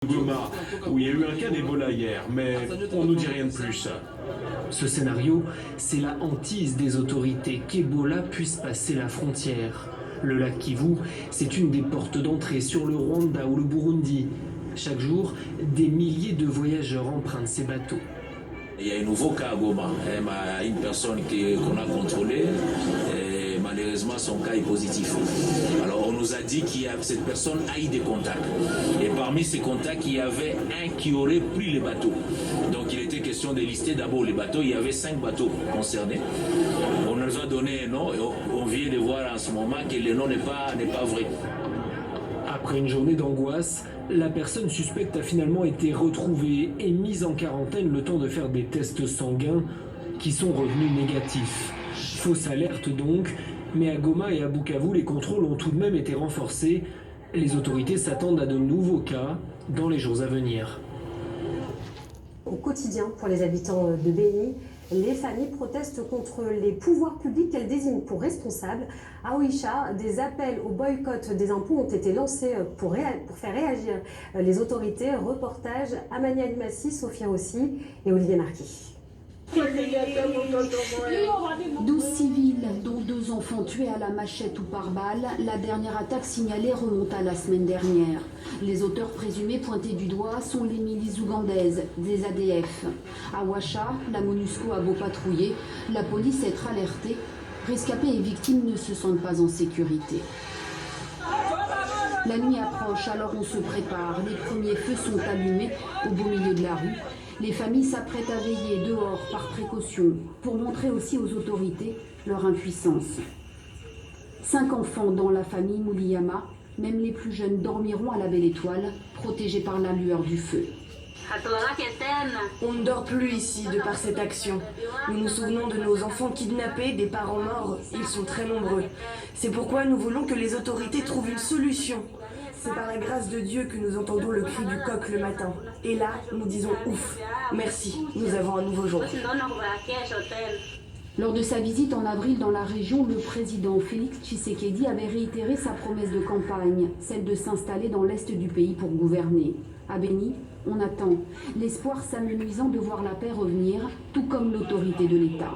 Goma, où il y a eu un cas d'Ebola hier, mais on nous dit rien de plus. Ce scénario, c'est la hantise des autorités qu'Ebola puisse passer la frontière. Le lac Kivu, c'est une des portes d'entrée sur le Rwanda ou le Burundi. Chaque jour, des milliers de voyageurs empruntent ces bateaux. Il y a un nouveau cas à Goma, une personne qu'on a contrôlée, et malheureusement son cas est positif. Alors on nous a dit que cette personne a eu des contacts. Et parmi ces contacts, il y avait un qui aurait pris les bateaux. Donc il était question de lister d'abord les bateaux. Il y avait 5 bateaux concernés. On nous a donné un nom et on vient de voir en ce moment que le nom n'est pas vrai. Après une journée d'angoisse, la personne suspecte a finalement été retrouvée et mise en quarantaine le temps de faire des tests sanguins qui sont revenus négatifs. Fausse alerte donc, mais à Goma et à Bukavu, les contrôles ont tout de même été renforcés. Les autorités s'attendent à de nouveaux cas dans les jours à venir. Au quotidien, pour les habitants de Béni, les familles protestent contre les pouvoirs publics qu'elles désignent pour responsables. À Oicha, des appels au boycott des impôts ont été lancés pour faire réagir les autorités. Reportage Amani Alimassi, Sophia Rossi et Olivier Marquis. 12 civils, dont 2 enfants tués à la machette ou par balle. La dernière attaque signalée remonte à la semaine dernière. Les auteurs présumés pointés du doigt sont les milices ougandaises, des ADF. À Ouacha, la MONUSCO a beau patrouiller, la police être alertée. Rescapés et victimes ne se sentent pas en sécurité. La nuit approche, alors on se prépare. Les premiers feux sont allumés au beau milieu de la rue. Les familles s'apprêtent à veiller dehors par précaution pour montrer aussi aux autorités leur impuissance. 5 enfants dans la famille Mouliyama, même les plus jeunes dormiront à la belle étoile, protégés par la lueur du feu. On ne dort plus ici de par cette action. Nous nous souvenons de nos enfants kidnappés, des parents morts. Ils sont très nombreux. C'est pourquoi nous voulons que les autorités trouvent une solution. C'est par la grâce de Dieu que nous entendons le cri du coq le matin. Et là, nous disons ouf, merci, nous avons un nouveau jour. Lors de sa visite en avril dans la région, le président Félix Tshisekedi avait réitéré sa promesse de campagne, celle de s'installer dans l'est du pays pour gouverner. À Béni, on attend, l'espoir s'amenuisant de voir la paix revenir, tout comme l'autorité de l'État.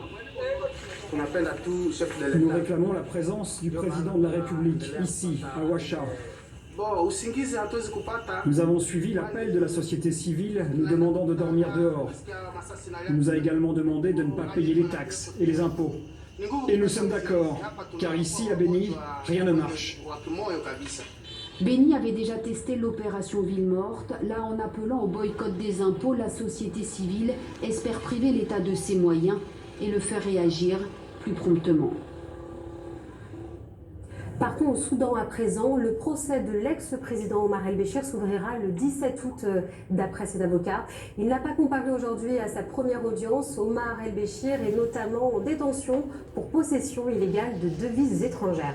On appelle à tout chef de Nous l'État. réclamons la présence du président de la République, ici, à Ouacha. Nous avons suivi l'appel de la société civile nous demandant de dormir dehors. Il nous a également demandé de ne pas payer les taxes et les impôts. Et nous sommes d'accord, car ici, à Béni, rien ne marche. Béni avait déjà testé l'opération Ville Morte. Là, en appelant au boycott des impôts, la société civile espère priver l'État de ses moyens et le faire réagir plus promptement. Partons au Soudan à présent. Le procès de l'ex-président Omar el-Béchir s'ouvrira le 17 août d'après ses avocats. Il n'a pas comparu aujourd'hui à sa première audience. Omar el-Béchir est notamment en détention pour possession illégale de devises étrangères.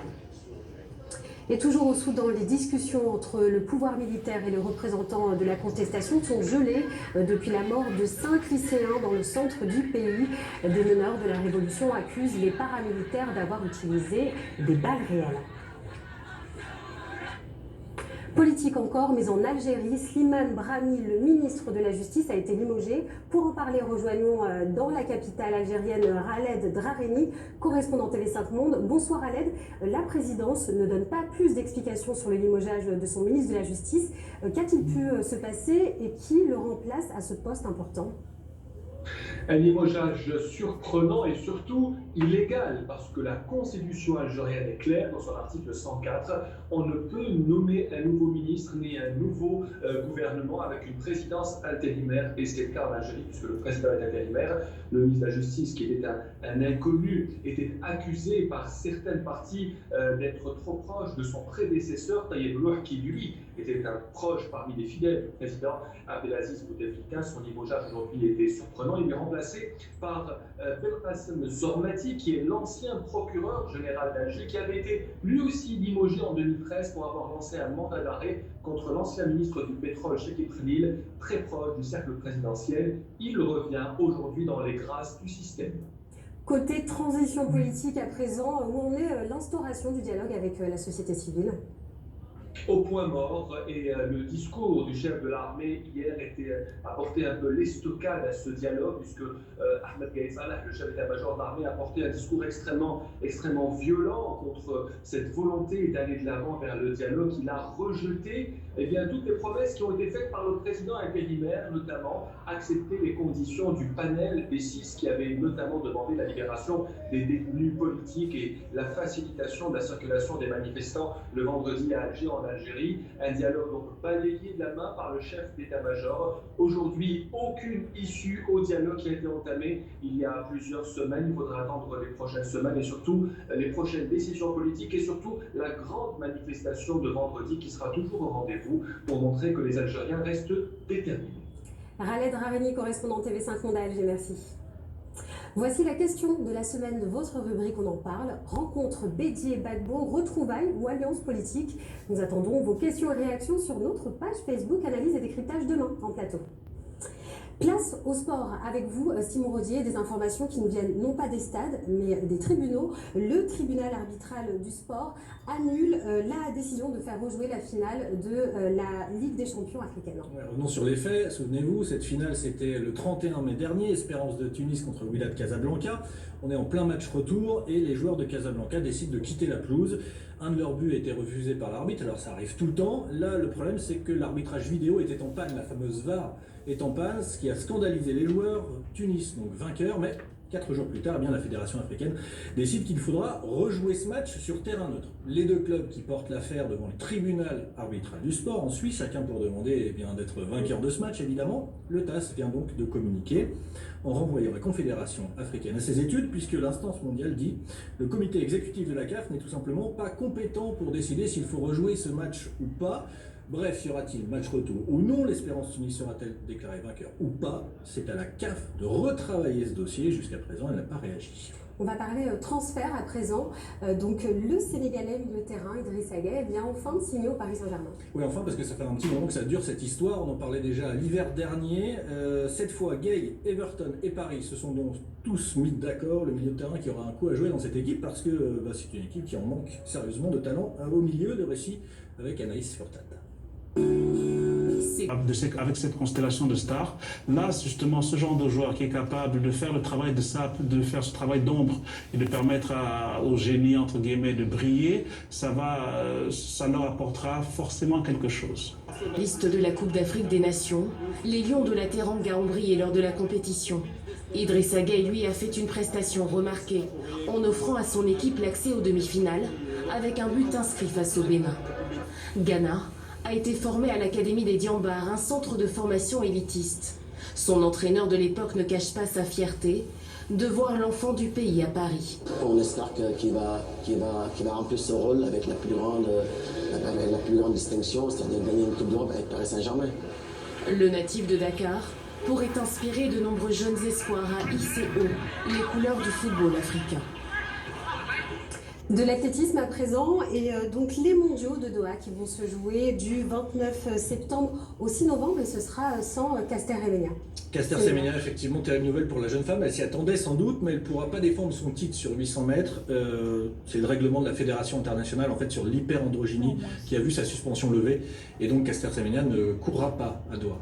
Et toujours au Soudan, les discussions entre le pouvoir militaire et les représentants de la contestation sont gelées depuis la mort de 5 lycéens dans le centre du pays. Des meneurs de la révolution accusent les paramilitaires d'avoir utilisé des balles réelles. Politique encore, mais en Algérie, Slimane Brahmi, le ministre de la Justice, a été limogé. Pour en parler, rejoignons dans la capitale algérienne Khaled Drareni, correspondant TV5 Monde. Bonsoir Khaled. La présidence ne donne pas plus d'explications sur le limogeage de son ministre de la Justice. Qu'a-t-il pu se passer et qui le remplace à ce poste important ? Un limogeage surprenant et surtout illégal, parce que la constitution algérienne est claire dans son article 104. On ne peut nommer un nouveau ministre ni un nouveau gouvernement avec une présidence intérimaire, et c'est le cas en Algérie puisque le président est intérimaire. Le ministre de la Justice, qui était un inconnu, était accusé par certaines parties d'être trop proche de son prédécesseur Tayeb Lour, qui lui était un proche parmi les fidèles du président Abdelaziz Bouteflika. Son limogeage aujourd'hui était surprenant. Il est remplacé par Belkacem Zormati, qui est l'ancien procureur général d'Alger, qui avait été lui aussi limogé en 2013 pour avoir lancé un mandat d'arrêt contre l'ancien ministre du pétrole, Cheikh Khalil, très proche du cercle présidentiel. Il revient aujourd'hui dans les grâces du système. Côté transition politique à présent, où en est l'instauration du dialogue avec la société civile ? au point mort et le discours du chef de l'armée hier apportait un peu l'estocade à ce dialogue puisque Ahmed Gaïd Salah, le chef d'état-major de l'armée, a porté un discours extrêmement violent contre cette volonté d'aller de l'avant vers le dialogue. Il a rejeté toutes les promesses qui ont été faites par le président intérimaire, notamment accepter les conditions du panel des 6 qui avait notamment demandé la libération des détenus politiques et la facilitation de la circulation des manifestants le vendredi à Alger, en Algérie. Un dialogue donc balayé de la main par le chef d'état-major. Aujourd'hui, aucune issue au dialogue qui a été entamé il y a plusieurs semaines. Il faudra attendre les prochaines semaines et surtout les prochaines décisions politiques et surtout la grande manifestation de vendredi qui sera toujours au rendez-vous pour montrer que les Algériens restent déterminés. Khaled Ravani, correspondant TV5 Monde à Alger, merci. Voici la question de la semaine de votre rubrique On en parle. Rencontre Bédier-Gbagbo, retrouvailles ou alliance politique? Nous attendons vos questions et réactions sur notre page Facebook Analyse et décryptage demain en plateau. Place au sport avec vous, Simon Rodier, des informations qui nous viennent non pas des stades, mais des tribunaux. Le tribunal arbitral du sport annule la décision de faire rejouer la finale de la Ligue des champions africaine. Ouais, revenons sur les faits. Souvenez-vous, cette finale, c'était le 31 mai dernier, Espérance de Tunis contre Wydad Casablanca. On est en plein match retour et les joueurs de Casablanca décident de quitter la pelouse. Un de leurs buts a été refusé par l'arbitre, alors ça arrive tout le temps. Là, le problème, c'est que l'arbitrage vidéo était en panne, la fameuse VAR est en panne, ce qui a scandalisé les joueurs. Tunis, donc vainqueur, mais 4 jours plus tard, eh bien, la Fédération africaine décide qu'il faudra rejouer ce match sur terrain neutre. Les deux clubs qui portent l'affaire devant le tribunal arbitral du sport en Suisse, chacun pour demander d'être vainqueur de ce match, évidemment. Le TAS vient donc de communiquer en renvoyant la Confédération africaine à ses études, puisque l'instance mondiale dit le comité exécutif de la CAF n'est tout simplement pas compétent pour décider s'il faut rejouer ce match ou pas. Bref, y aura-t-il match retour ou non? L'Espérance Tunis sera-t-elle déclarée vainqueur ou pas? C'est à la CAF de retravailler ce dossier. Jusqu'à présent, elle n'a pas réagi. On va parler transfert à présent. Donc le Sénégalais milieu de terrain, Idrissa Gueye, vient enfin signer au Paris Saint-Germain. Oui, enfin, parce que ça fait un petit moment que ça dure cette histoire. On en parlait déjà l'hiver dernier. Cette fois, Gueye, Everton et Paris se sont donc tous mis d'accord. Le milieu de terrain qui aura un coup à jouer dans cette équipe parce que c'est une équipe qui en manque sérieusement de talent au milieu. De récit avec Anaïs Furtad. Avec cette constellation de stars, là justement ce genre de joueur qui est capable de faire le travail de sape, de faire ce travail d'ombre et de permettre au génie entre guillemets de briller, ça leur apportera forcément quelque chose. Liste de la Coupe d'Afrique des Nations, les Lions de la Teranga ont brillé lors de la compétition. Idrissa Gueye lui a fait une prestation remarquée en offrant à son équipe l'accès aux demi-finales avec un but inscrit face au Bénin. Ghana a été formé à l'Académie des Diambars, un centre de formation élitiste. Son entraîneur de l'époque ne cache pas sa fierté de voir l'enfant du pays à Paris. On espère qu'il va remplir ce rôle avec la plus grande distinction, c'est-à-dire gagner une Coupe d'Europe avec Paris Saint-Germain. Le natif de Dakar pourrait inspirer de nombreux jeunes espoirs à hisser haut les couleurs du football africain. De l'athlétisme à présent et donc les mondiaux de Doha qui vont se jouer du 29 septembre au 6 novembre et ce sera sans Caster Semenya. Caster Semenya, effectivement, terrible nouvelle pour la jeune femme. Elle s'y attendait sans doute, mais elle ne pourra pas défendre son titre sur 800 mètres. C'est le règlement de la Fédération internationale en fait sur l'hyperandrogynie qui a vu sa suspension levée. Et donc Caster Semenya ne courra pas à Doha.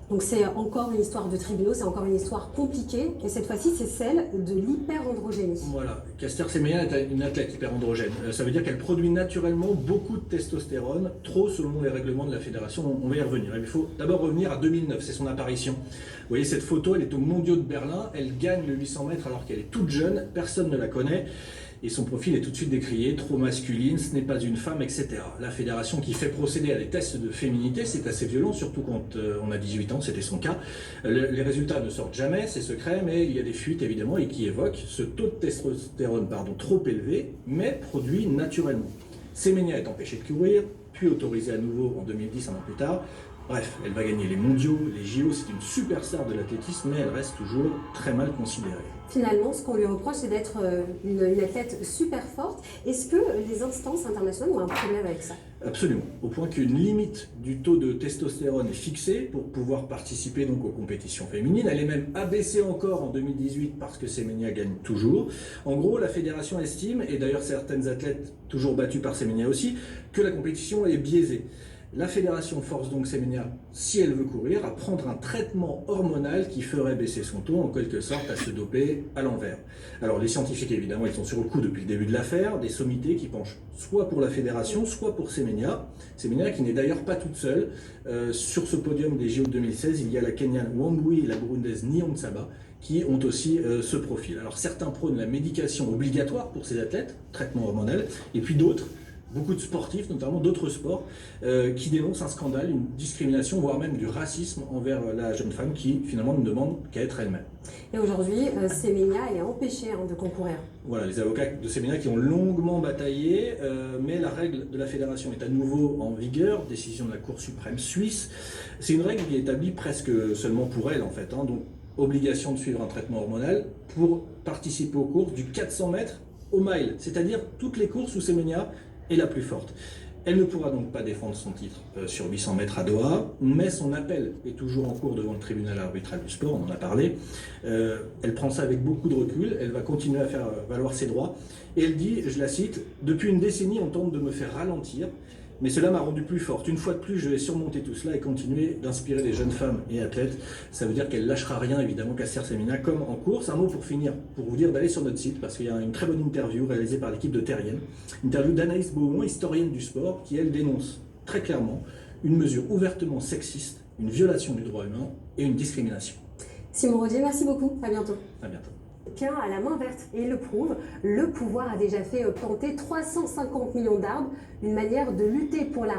Donc c'est encore une histoire de tribunaux, c'est encore une histoire compliquée, et cette fois-ci c'est celle de l'hyperandrogénie. Voilà, Caster Semenya est une athlète hyperandrogène. Ça veut dire qu'elle produit naturellement beaucoup de testostérone, trop selon les règlements de la fédération, on va y revenir. Il faut d'abord revenir à 2009, c'est son apparition. Vous voyez cette photo, elle est aux mondiaux de Berlin, elle gagne le 800 mètres alors qu'elle est toute jeune, personne ne la connaît. Et son profil est tout de suite décrié, trop masculine, ce n'est pas une femme, etc. La fédération qui fait procéder à des tests de féminité, c'est assez violent, surtout quand on a 18 ans, c'était son cas. Les résultats ne sortent jamais, c'est secret, mais il y a des fuites évidemment et qui évoquent ce taux de testostérone trop élevé, mais produit naturellement. Semenya est empêchée de courir, puis autorisée à nouveau en 2010, un an plus tard. Bref, elle va gagner les mondiaux, les JO, c'est une superstar de l'athlétisme, mais elle reste toujours très mal considérée. Finalement, ce qu'on lui reproche, c'est d'être une athlète super forte. Est-ce que les instances internationales ont un problème avec ça? Absolument, au point qu'une limite du taux de testostérone est fixée pour pouvoir participer donc aux compétitions féminines. Elle est même abaissée encore en 2018 parce que Semenya gagne toujours. En gros, la fédération estime, et d'ailleurs certaines athlètes toujours battues par Semenya aussi, que la compétition est biaisée. La fédération force donc Semenya, si elle veut courir, à prendre un traitement hormonal qui ferait baisser son taux, en quelque sorte à se doper à l'envers. Alors les scientifiques évidemment ils sont sur le coup depuis le début de l'affaire, des sommités qui penchent soit pour la fédération, soit pour Semenya. Semenya qui n'est d'ailleurs pas toute seule. Sur ce podium des JO de 2016, il y a la Kenyane Wambui et la Burundaise Niyonsaba qui ont aussi ce profil. Alors certains prônent la médication obligatoire pour ces athlètes, traitement hormonal, et puis d'autres, beaucoup de sportifs, notamment d'autres sports, qui dénoncent un scandale, une discrimination, voire même du racisme envers la jeune femme qui finalement ne demande qu'à être elle-même. Et aujourd'hui, Semenya est empêchée de concourir. Voilà, les avocats de Semenya qui ont longuement bataillé, mais la règle de la fédération est à nouveau en vigueur, décision de la Cour suprême suisse. C'est une règle qui est établie presque seulement pour elle en fait, donc obligation de suivre un traitement hormonal pour participer aux courses du 400 mètres au mile, c'est-à-dire toutes les courses où Semenya est la plus forte. Elle ne pourra donc pas défendre son titre sur 800 mètres à Doha, mais son appel est toujours en cours devant le tribunal arbitral du sport, on en a parlé. Elle prend ça avec beaucoup de recul, elle va continuer à faire valoir ses droits, et elle dit, je la cite, « Depuis une décennie, on tente de me faire ralentir, mais cela m'a rendu plus forte. Une fois de plus, je vais surmonter tout cela et continuer d'inspirer les jeunes femmes et athlètes. » Ça veut dire qu'elle lâchera rien, évidemment, Caster Semenya, comme en course. Un mot pour finir, pour vous dire d'aller sur notre site, parce qu'il y a une très bonne interview réalisée par l'équipe de Terrienne. Interview d'Anaïs Beaumont, historienne du sport, qui, elle, dénonce très clairement une mesure ouvertement sexiste, une violation du droit humain et une discrimination. Simon Rodier, merci beaucoup. À bientôt. À bientôt. Quelqu'un a la main verte et il le prouve. Le pouvoir a déjà fait planter 350 millions d'arbres, une manière de lutter pour la